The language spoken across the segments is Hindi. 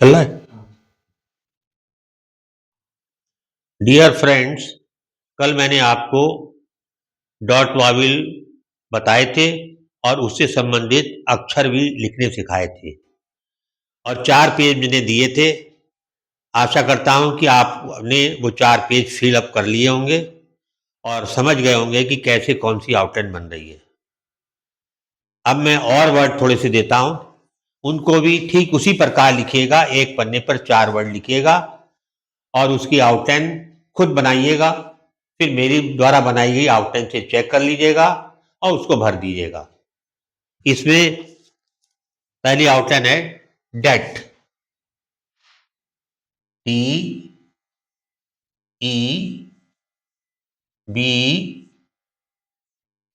चल रहा है। डियर फ्रेंड्स, कल मैंने आपको डॉट वाविल बताए थे और उससे संबंधित अक्षर भी लिखने सिखाए थे और 4 पेज मैंने दिए थे। आशा करता हूं कि आपने वो 4 पेज फिल अप कर लिए होंगे और समझ गए होंगे कि कैसे कौन सी आउटलाइन बन रही है। अब मैं और वर्ड थोड़े से देता हूं, उनको भी ठीक उसी प्रकार लिखिएगा। एक पन्ने पर 4 वर्ड लिखिएगा और उसकी आउटलाइन खुद बनाइएगा। फिर मेरी द्वारा बनाई गई आउटलाइन से चेक कर लीजिएगा और उसको भर दीजिएगा। इसमें पहली आउटलाइन है date, T E B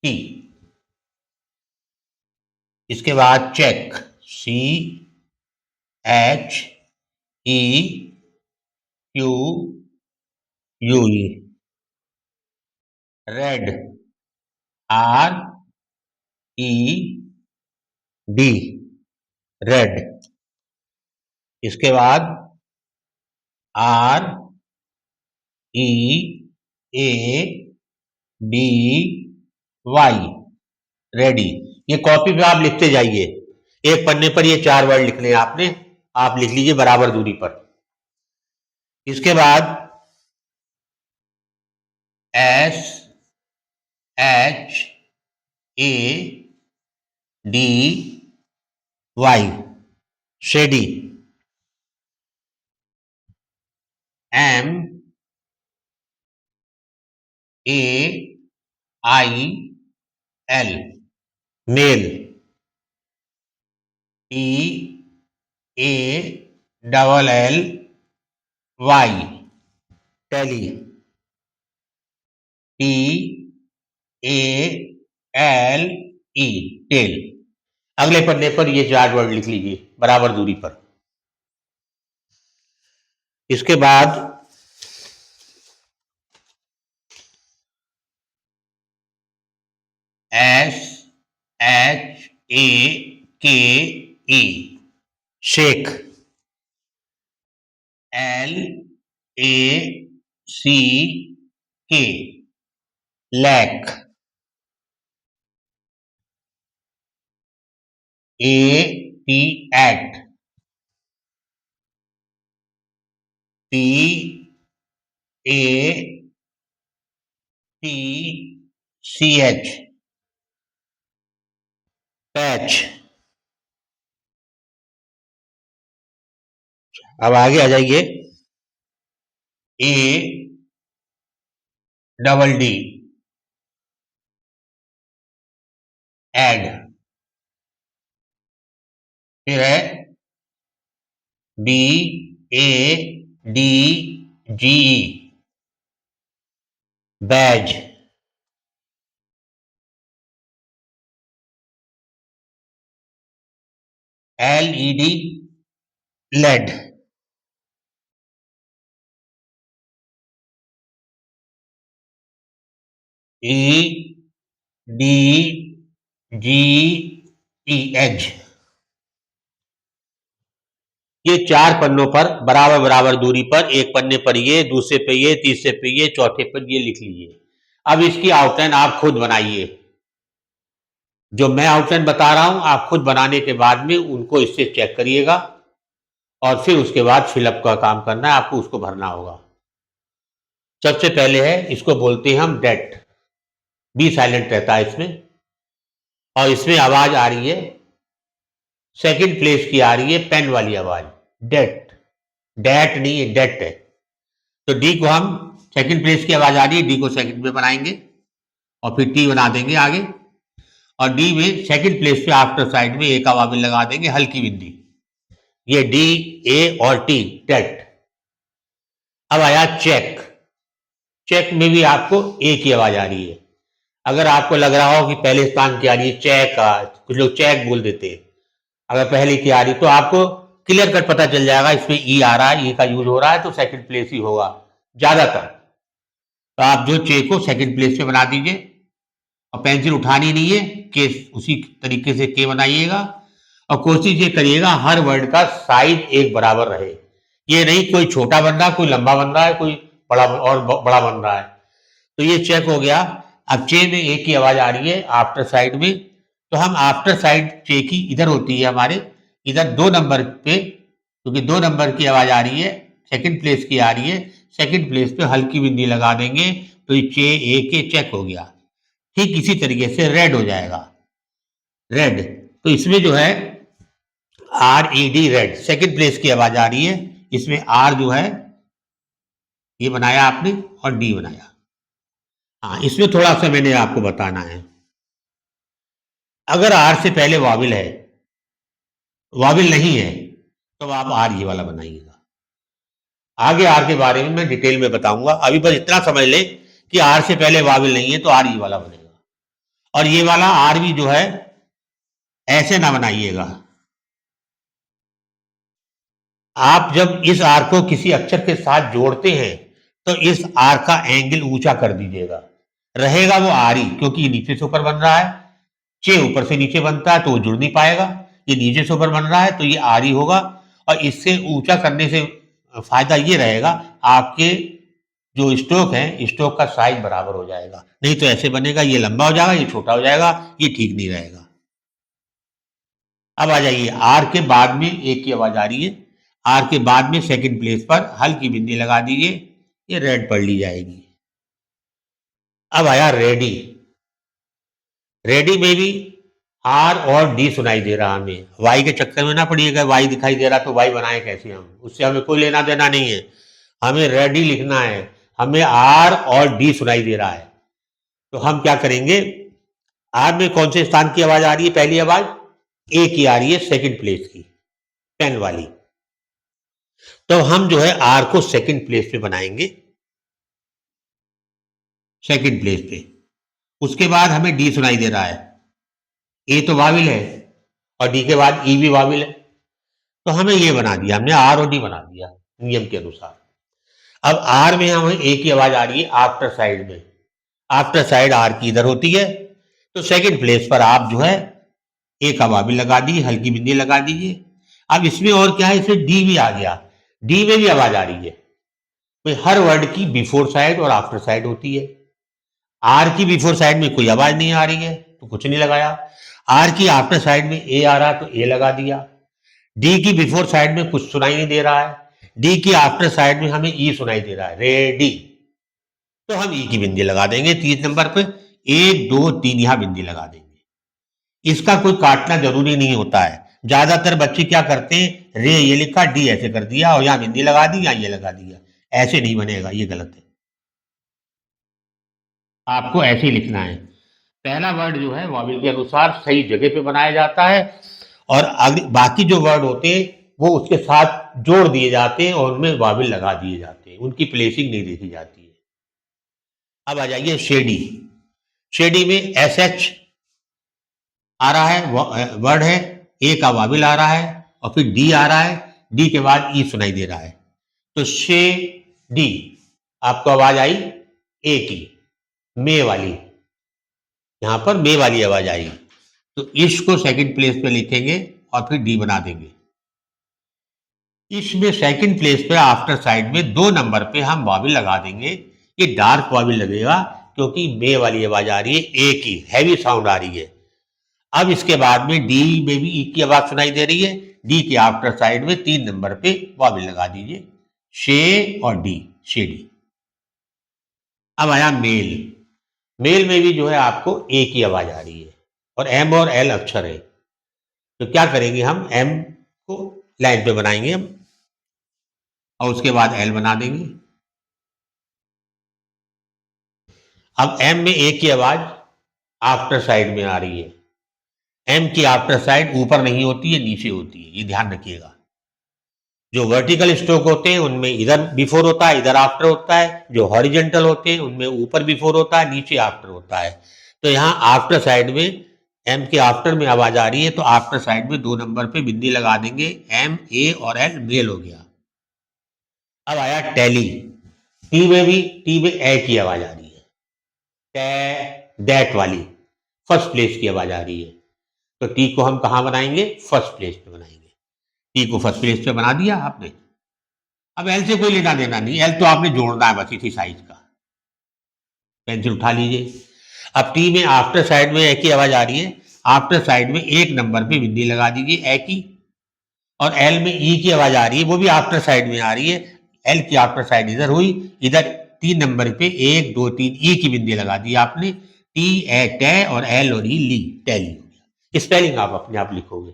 T. इसके बाद check, C H E Q U E. Red, R E D, red. इसके बाद R E A D Y, ready. ये कॉपी पे आप लिखते जाइए। एक पन्ने पर ये 4 वर्ड लिखने हैं आपने, आप लिख लीजिए बराबर दूरी पर। इसके बाद S H A D Y, shady. M A I L, mail. T A double L Y, telly. T A L E, tale. अगले पन्ने पर ये 4 वर्ड लिख लीजिए बराबर दूरी पर। इसके बाद एस एच ए के ई, shake. L A C K, lack. A T at, T A T C H, patch. अब आगे आ जाइए। A double D, add. फिर है B A D G, badge. L E D, led. E D G T, edge. ये 4 पन्नों पर बराबर बराबर दूरी पर, एक पन्ने पर ये, दूसरे पे ये, तीसरे पे ये, चौथे पर ये लिख लीजिए। अब इसकी आउटलाइन आप खुद बनाइए। जो मैं आउटलाइन बता रहा हूं आप खुद बनाने के बाद में उनको इससे चेक करिएगा और फिर उसके बाद फिलअप का काम करना है, आपको उसको भरना होगा। सबसे पहले है, इसको बोलते हैं हम डेट। बी साइलेंट रहता है इसमें और इसमें आवाज आ रही है, सेकंड प्लेस की आ रही है पेन वाली आवाज, डेट। डेट नहीं है, डेट है। तो डी को हम, सेकंड प्लेस की आवाज आ रही है, डी को सेकंड में बनाएंगे और फिर टी बना देंगे आगे। और डी में सेकंड प्लेस पे आफ्टर साइड में एक आवाज लगा देंगे, हल्की बिंदी। ये डी ए और टी, डेट। अब आया चेक। चेक में भी आपको ए की आवाज आ रही है। अगर आपको लग रहा हो कि पहले स्थान की आ रही है चेक, कुछ लोग चेक बोल देते हैं, अगर पहले की आ रही तो आपको क्लियर कट पता चल जाएगा इसमें ई आ रहा है, ई का यूज हो रहा है तो सेकंड प्लेस ही होगा ज्यादातर। तो आप जो चेक को सेकंड प्लेस पे बना दीजिए और पेंसिल उठानी नहीं है, के उसी तरीके से के बनाइएगा और कोशिश ये करिएगा हर वर्ड का साइज एक बराबर रहे। ये नहीं कोई छोटा बन रहा है, कोई लंबा बन रहा है, कोई बड़ा और बड़ा बन रहा है। तो ये चेक हो गया। अब चे में एक की आवाज आ रही है आफ्टर साइड में, तो हम आफ्टर साइड चे की इधर होती है हमारे, इधर 2 नंबर पे, क्योंकि 2 नंबर की आवाज आ रही है, सेकंड प्लेस की आ रही है, सेकंड प्लेस पे हल्की बिंदी लगा देंगे तो ये चे ए के चेक हो गया। ठीक इसी तरीके से रेड हो जाएगा, रेड। तो इसमें जो है are E D red, second place की आवाज आ रही है, इसमें आर जो है ये बनाया आपने और डी बनाया। हाँ, इसमें थोड़ा सा मैंने आपको बताना है, अगर आर से पहले वाविल है, वाविल नहीं है, तो आप आर ये वाला बनाइएगा। आगे आर के बारे में मैं डिटेल में बताऊंगा, अभी बस इतना समझ ले कि आर से पहले वाविल नहीं है तो आर ये वाला बनेगा। और ये वाला आर भी जो है ऐसे ना बनाइएगा, आप जब इस आर को किसी अक्षर के साथ जोड़ते हैं तो इस आर का एंगल ऊंचा कर दीजिएगा, रहेगा वो आर ही, क्योंकि ये नीचे से ऊपर बन रहा है, चे ऊपर से नीचे बनता है तो वो जुड़ नहीं पाएगा, ये नीचे से ऊपर बन रहा है तो ये आर ही होगा। और इससे ऊंचा करने से फायदा ये रहेगा, आपके जो स्ट्रोक है स्ट्रोक का साइज बराबर हो जाएगा, नहीं तो ऐसे बनेगा ये लंबा हो जाएगा ये छोटा हो जाएगा, ये ठीक नहीं रहेगा। अब आ जाइए आर के बाद में एक की आवाज आ रही है, आर के बाद में सेकंड प्लेस पर हल्की बिंदी लगा दीजिए, ये रेड पढ़ ली जाएगी। अब आया रेडी, रेडी में भी आर और डी सुनाई दे रहा हमें, वाई के चक्कर में ना पड़िएगा, वाई दिखाई दे रहा तो वाई बनाए कैसे हम, उससे हमें कोई लेना देना नहीं है, हमें रेडी लिखना है, हमें आर और डी सुनाई दे रहा है। तो हम क्या करेंगे, आर में कौन से स्थान की आवाज आ रही है, पहली आवाज ए की आ रही है, सेकंड प्लेस की पेन वाली, तो हम जो है आर को सेकंड प्लेस पे बनाएंगे, सेकंड प्लेस पे। उसके बाद हमें डी सुनाई दे रहा है, ए तो वाविल है और डी के बाद ई भी वाविल है, तो हमें ये बना दिया, हमने आर और डी बना दिया नियम के अनुसार। अब आर में हमें ए की आवाज आ रही है आफ्टर साइड में, आफ्टर साइड आर की इधर होती है, तो सेकंड प्लेस पर आप जो है ए का वाविल लगा दीजिए, हल्की बिंदी लगा दीजिए। अब इसमें और क्या है, इसमें डी भी आ गया, डी में भी आवाज आ रही है, तो हर वर्ड की बिफोर साइड और आफ्टर साइड होती है। आर की बिफोर साइड में कोई आवाज नहीं आ रही है तो कुछ नहीं लगाया, आर की आफ्टर साइड में ए आ रहा तो ए लगा दिया, डी की बिफोर साइड में कुछ सुनाई नहीं दे रहा है, डी की आफ्टर साइड में हमें ई सुनाई दे रहा है रेडी, तो हम ई की बिंदी लगा देंगे 3 नंबर पे, 1 2 3 यहां बिंदी लगा देंगे। इसका कोई काटना जरूरी नहीं होता है, ज्यादातर बच्चे क्या करते हैं, रे ये लिखा डी ऐसे कर दिया और यहां बिंदी लगा दी या ये लगा दिया, ऐसे नहीं बनेगा, ये गलत है, आपको ऐसे ही लिखना है। पहला वर्ड जो है वाविल के अनुसार सही जगह पे बनाया जाता है और बाकी जो वर्ड होते हैं वो उसके साथ जोड़ दिए जाते हैं और उनमें वाविल लगा दिए जाते हैं, उनकी प्लेसिंग नहीं देखी जाती है। अब आ जाइए शेडी, शेडी में एस एच आ रहा है, वर्ड है, ए का वाविल आ रहा है और फिर डी आ रहा है, डी के बाद ई सुनाई दे रहा है, तो शे डी, आपको आवाज आई ए की, मे वाली, यहां पर मे वाली आवाज आई, तो इसको सेकंड प्लेस पे लिखेंगे और फिर डी बना देंगे। इसमें सेकंड प्लेस पे आफ्टर साइड में 2 नंबर पे हम वाविल लगा देंगे, ये डार्क वाविल लगेगा क्योंकि मे वाली आवाज आ रही है, ए की हैवी साउंड आ रही है। अब इसके बाद में डी में भी ई की आवाज सुनाई दे रही है, डी के आफ्टर साइड में 3 नंबर पे वाविल लगा दीजिए, शे और डी, शे डी। अब आया मेल, मेल में भी जो है आपको ए की आवाज आ रही है और एम और एल अक्षर है, तो क्या करेंगे, हम एम को लाइन पे बनाएंगे हम और उसके बाद एल बना देंगे। अब एम में ए की आवाज आफ्टर साइड में आ रही है, एम की आफ्टर साइड ऊपर नहीं होती है, नीचे होती है, ये ध्यान रखिएगा। जो वर्टिकल स्ट्रोक होते हैं उनमें इधर बिफोर होता है, इधर आफ्टर होता है, जो हॉरिजेंटल होते हैं उनमें ऊपर बिफोर होता है, नीचे आफ्टर होता है। तो यहाँ आफ्टर साइड में एम के आफ्टर में आवाज आ रही है तो आफ्टर साइड में 2 नंबर पे बिंदी लगा देंगे, एम ए और एल मेल हो गया। अब आया टैली, टी में भी, टी में ए की आवाज आ रही है, टे दैट वाली फर्स्ट प्लेस की आवाज आ रही है, तो टी को हम कहाँ बनाएंगे, फर्स्ट प्लेस पे बनाएंगे। टी को फर्स्ट प्लेस पे बना दिया आपने। अब एल से कोई लेना देना नहीं, एल तो आपने जोड़ना है बस इसी साइज का। पेंसिल उठा लीजिए। अब टी में आफ्टर साइड में ए की आवाज आ रही है, आफ्टर साइड में एक नंबर पे बिंदी लगा दीजिए ए की। और एल में ई की आवाज आ रही है, वो भी आफ्टर साइड में आ रही है। एल की आफ्टर साइड इधर हुई, इधर 3 नंबर पे 1 2 3 ई की बिंदी लगा दी आपने। टी ए टे और एल और ई ली, टैली हो गया। स्पेलिंग आप अपने आप लिखोगे,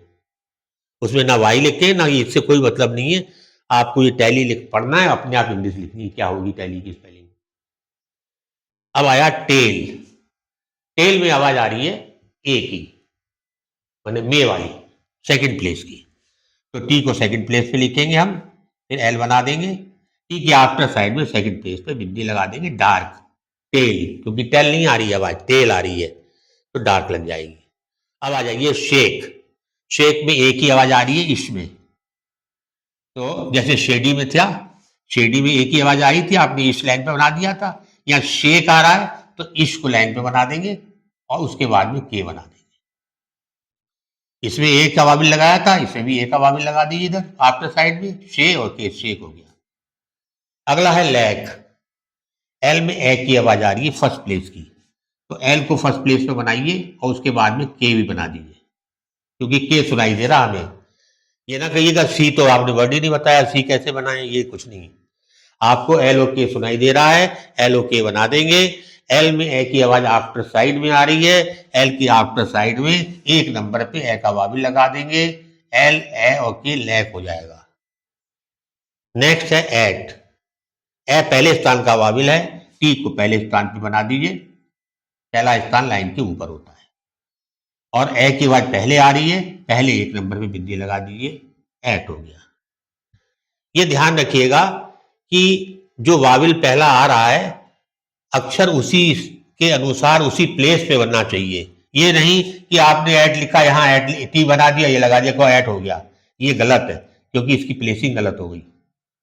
उसमें ना वाई लिखे ना, इससे कोई मतलब नहीं है। आपको ये टैली लिख पढ़ना है, अपने आप इंग्लिश लिखनी है क्या होगी टैली की स्पेलिंग। अब आया टेल। टेल में आवाज आ रही है ए की, मैंने मे वाली, सेकंड प्लेस की। तो टी को सेकंड प्लेस पे लिखेंगे हम, फिर एल बना देंगे। टी के आफ्टर साइड में सेकंड प्लेस पे बिंदी लगा देंगे डार्क, टेल, क्योंकि टेल नहीं आ रही है आवाज, टेल आ रही है तो डार्क लग जाएगी। अब आ जाइए शेक। शेक में ए की आवाज आ रही है इसमें, तो जैसे शेडी में था, शेडी में ए की आवाज आई थी, आपने इस लाइन पे बना दिया था। यहाँ शेक आ रहा है तो इस को लाइन पे बना देंगे और उसके बाद में के बना देंगे। इसमें एक का वाबिल लगाया था, इसमें भी एक का वाबिल लगा दीजिए इधर आफ्टर साइड में, शे और के, शेक हो गया। अगला है लैक। एल में ए की आवाज आ रही है फर्स्ट प्लेस की, तो एल को फर्स्ट प्लेस पे बनाइए और उसके बाद में के भी बना दीजिए, क्योंकि के सुनाई दे रहा हमें। ये ना कहिएगा सी तो आपने वर्ड ही नहीं बताया, सी कैसे बनाए, ये कुछ नहीं। आपको एल ओ के सुनाई दे रहा है, एल ओ के बना देंगे। एल में ए की आवाज आफ्टर साइड में आ रही है, एल की आफ्टर साइड में एक नंबर पे ए का वाबिल लगा देंगे, एल ए और के लैक हो जाएगा। नेक्स्ट है एट। ए पहले स्थान का वाबिल है, टी को पहले स्थान पे बना दीजिए, पहला स्थान लाइन के ऊपर होता है। और ए की आवाज पहले आ रही है, पहले एक नंबर पे बिंदी लगा दीजिए, एट हो गया। ये ध्यान रखिएगा कि जो वाबिल पहला आ रहा है अक्षर उसी के अनुसार उसी प्लेस पे बनना चाहिए। ये नहीं कि आपने ऐट लिखा, यहाँ ऐट टी बना दिया, ये लगा दिया को ऐट हो गया, ये गलत है, क्योंकि इसकी प्लेसिंग गलत हो गई।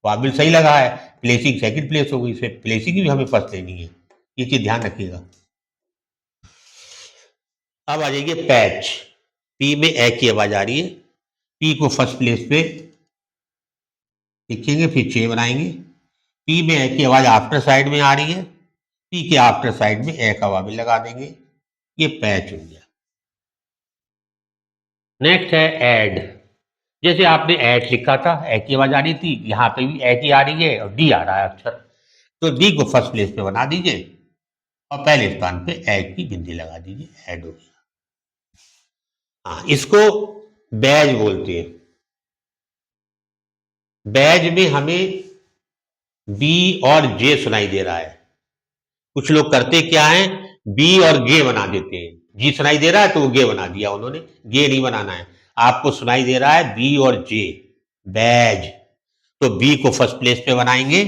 वाबिल सही लगा है, प्लेसिंग सेकंड प्लेस हो गई, इसमें प्लेसिंग भी हमें फर्स्ट लेनी है, ये चीज ध्यान रखिएगा। अब आ जाइए पैच। पी में ए की आवाज आ रही है, पी को फर्स्ट प्लेस पे लिखेंगे, फिर छे बनाएंगे। पी में ए की आवाज आफ्टर साइड में आ रही है, पी के आफ्टर साइड में ए का वाबिल लगा देंगे, ये पैच हो गया। नेक्स्ट है ऐड। जैसे आपने ऐड लिखा था, ए की आवाज आ रही थी, यहां पे भी ए की आ रही है और डी आ रहा है अक्षर, तो डी को फर्स्ट प्लेस पे बना दीजिए और पहले स्थान पे ए की बिंदी लगा दीजिए, ऐड हो गया। हाँ, इसको बैज बोलते हैं। बैज में हमें बी और जे सुनाई दे रहा है। कुछ लोग करते क्या है, बी और गे बना देते हैं। जी सुनाई दे रहा है तो वो गे बना दिया उन्होंने, गे नहीं बनाना है। आपको सुनाई दे रहा है बी और जे, बैज, तो बी को फर्स्ट प्लेस पे बनाएंगे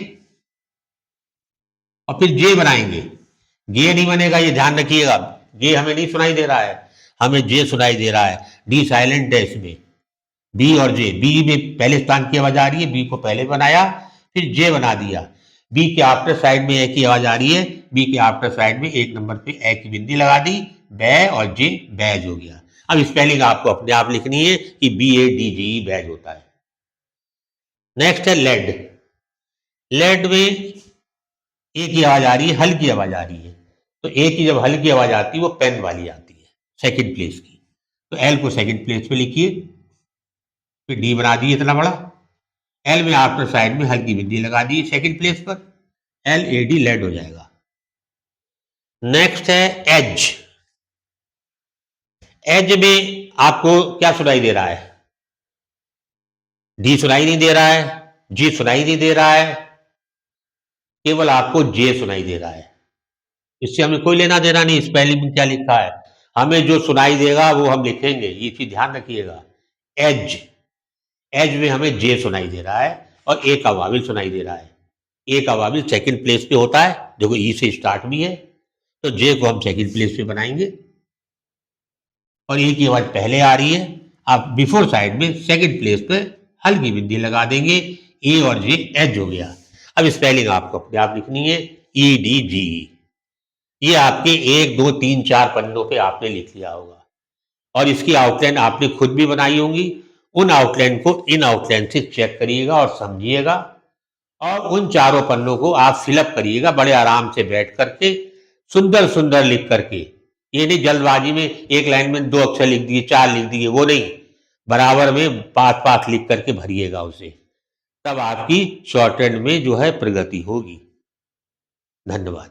और फिर जे बनाएंगे। गे नहीं बनेगा, ये ध्यान रखिएगा। गे हमें नहीं सुनाई दे रहा है, हमें जे सुनाई दे रहा है, डी साइलेंट है इसमें। बी और जे, बी में पहले स्थान की आवाज आ रही है, बी को पहले बनाया, फिर जे बना दिया। बी के आफ्टर साइड में ए की आवाज आ रही है, बी के आफ्टर साइड में एक नंबर पे ए की बिंदी लगा दी, बै और जे, बैज हो गया। अब स्पेलिंग आपको अपने आप लिखनी है कि बी ए डी जी ई बैज होता है। नेक्स्ट है लेड। लेड में ए की आवाज आ रही है, हल की आवाज आ रही है, तो ए की जब हल की आवाज आती है वो पेन वाली आती है, सेकंड प्लेस की, तो एल को सेकंड प्लेस पे लिखिए, फिर डी बना दिए इतना बड़ा। एल में आफ्टर साइड में हल्की बिंदी लगा दी सेकंड प्लेस पर, एल ए डी लेड हो जाएगा। नेक्स्ट है एज। एज में आपको क्या सुनाई दे रहा है, डी सुनाई नहीं दे रहा है, जी सुनाई नहीं दे रहा है, केवल आपको जे सुनाई दे रहा है। इससे हमें कोई लेना देना नहीं स्पेलिंग में क्या लिखा है, हमें जो सुनाई देगा वो हम लिखेंगे, ये चीज ध्यान रखिएगा। एज, एज में हमें जे सुनाई दे रहा है और ए का वाविल सुनाई दे रहा है। ए का वाविल सेकंड प्लेस पे होता है, देखो ई से स्टार्ट भी है, तो जे को हम सेकंड प्लेस पे बनाएंगे और ए की आवाज पहले आ रही है, आप बिफोर साइड में सेकंड प्लेस पे हल्की बिंदी लगा देंगे, ए और जे एज हो गया। अब स्पेलिंग आपको अपने आप लिखनी है, ई डी जी। ये आपके 1 2 3 4 पन्नों पे आपने लिख लिया होगा और इसकी आउटलाइन आपने खुद भी बनाई होंगी। उन आउटलाइन को इन आउटलाइन से चेक करिएगा और समझिएगा, और उन चारों पन्नों को आप फिलअप करिएगा बड़े आराम से बैठ करके, सुंदर सुंदर लिख करके। ये नहीं जल्दबाजी में एक लाइन में 2 अक्षर लिख दिए, 4 लिख दिए, वो नहीं, बराबर में 5-5 लिख करके भरिएगा उसे, तब आपकी शॉर्ट हैंड में जो है प्रगति होगी। धन्यवाद।